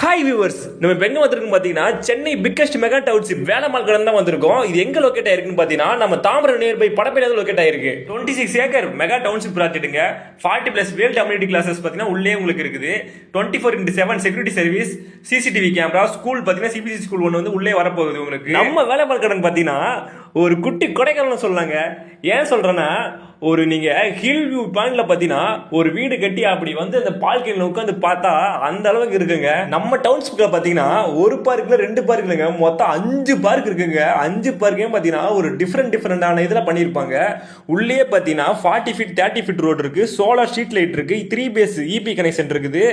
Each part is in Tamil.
ஹாய் வியூவர்ஸ், நம்ம இப்போ எங்கே வந்திருக்கோம் பார்த்தீங்கன்னா Chennai biggest mega township Velammal கடன் தான் வந்திருக்கோம். இது எங்கே லொக்கேட் ஆயிருக்குன்னு பார்த்தீங்கன்னா நம்ம தாம்பரம் நியர்பை படப்பையில லொக்கேட் ஆயிருக்கு. 26 ஏக்கர் மெகா டவுன்ஷிப் ப்ராஜெக்ட்டுங்க. 40+ வேல் கம்யூனிட்டி கிளாஸஸ் பார்த்தீங்கன்னா உள்ளே உங்களுக்கு இருக்குது. 24x7 security service, CCTV camera, school பார்த்தீங்கன்னா சிபிசி ஸ்கூல் ஒன்று வந்து உள்ளே வரப்போகுது உங்களுக்கு. நம்ம வேலம்மாள் கடன் பார்த்தீங்கன்னா ஒரு குட்டி கொடைக்கானல் சொல்லலாங்க. ஏன் சொல்றேன்னா, ஒரு நீங்க ஹில் வியூ பாயிண்ட்ல பாத்தீங்கன்னா ஒரு வீடு கட்டி அப்படி வந்து அந்த பால்கனில உட்காந்து பார்த்தா அந்த அளவுக்கு இருக்குங்க. நம்ம டவுன்ஷிப்ல பாத்தீங்கன்னா ஒரு பார்க்ல 2 பார்க் இல்லைங்க, மொத்தம் 5 பார்க் இருக்குங்க. 5 பார்க்கையும் பாத்தீங்கன்னா ஒரு டிஃப்ரெண்டான இதுல பண்ணிருப்பாங்க. உள்ளே பாத்தீங்கன்னா 40 ஃபீட் 30 ஃபீட் ரோடு இருக்கு, சோலார் ஸ்ட்ரீட் லைட் இருக்கு, 3 பேஸ் இபி கனெக்ஷன் இருக்குது,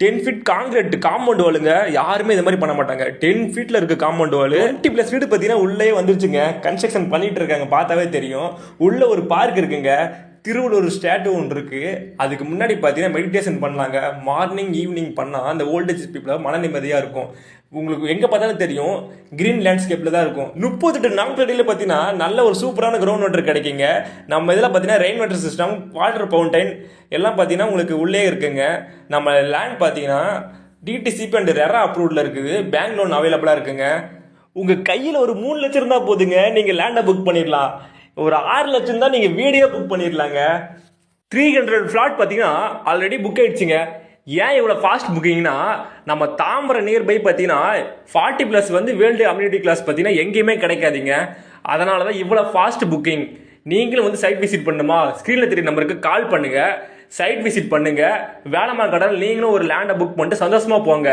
10 ஃபீட் காங்கிரீட் காம்பவுண்ட் வாலுங்க. யாருமே இந்த மாதிரி பண்ண மாட்டாங்க. 10 ஃபீட்ல இருக்கு காம்பவுண்ட் வால். 20+ வீடு பாத்தீங்கன்னா உள்ளே வந்துருச்சுங்க. கன்ஸ்ட்ரக்ஷன் பண்ணிட்டு இருக்காங்க, பார்த்தாவே தெரியும். உள்ள ஒரு பார்க் இருக்குங்க. திருவள்ளூர் ஸ்டாட்டு ஒன்று இருக்கு. அதுக்கு முன்னாடி பார்த்தீங்கன்னா மெடிடேஷன் பண்ணலாங்க. மார்னிங் ஈவினிங் பண்ணால் அந்த ஓல்டேஜ் பீப்புளாக மன நிம்மதியாக இருக்கும். உங்களுக்கு எங்கே பார்த்தாலும் தெரியும் கிரீன் லேண்ட்ஸ்கேப்பில் தான் இருக்கும். 38 நாம்கடியில் பார்த்தீங்கன்னா நல்ல ஒரு சூப்பரான கிரவுண்ட் வாட்டர் கிடைக்குங்க. நம்ம இதில் பார்த்தீங்கன்னா rain water system, water fountain எல்லாம் பார்த்தீங்கன்னா உங்களுக்கு உள்ளே இருக்குங்க. நம்ம லேண்ட் பார்த்தீங்கன்னா டிடிசிபி அண்ட் ரெரா அப்ரூவ்டில் இருக்குது. பேங்க் லோன் அவைலபிளாக இருக்குங்க. உங்கள் கையில் ஒரு 3 லட்சம் இருந்தால் போதுங்க, நீங்கள் லேண்டை புக் பண்ணிடலாம். ஒரு 6 லட்சம் தான் நீங்கள் வீடியோ புக் பண்ணிடலாங்க. 300 ஃபிளாட் பார்த்தீங்கன்னா ஆல்ரெடி புக் ஆயிடுச்சுங்க. ஏன் இவ்வளோ ஃபாஸ்ட் புக்கிங்னா, நம்ம தாம்பரம் நியர்பை பார்த்தீங்கன்னா 40+ வந்து வேர்ல்டு கம்யூனிட்டி கிளாஸ் பார்த்தீங்கன்னா எங்கேயுமே கிடைக்காதீங்க. அதனால தான் இவ்வளோ ஃபாஸ்ட் புக்கிங். நீங்களும் வந்து சைட் விசிட் பண்ணுமா, ஸ்க்ரீனில் தெரிய நம்பருக்கு கால் பண்ணுங்க, சைட் விசிட் பண்ணுங்க. வேலம்மாள் கடன் நீங்களும் ஒரு லேண்டை புக் பண்ணிட்டு சந்தோஷமா போங்க.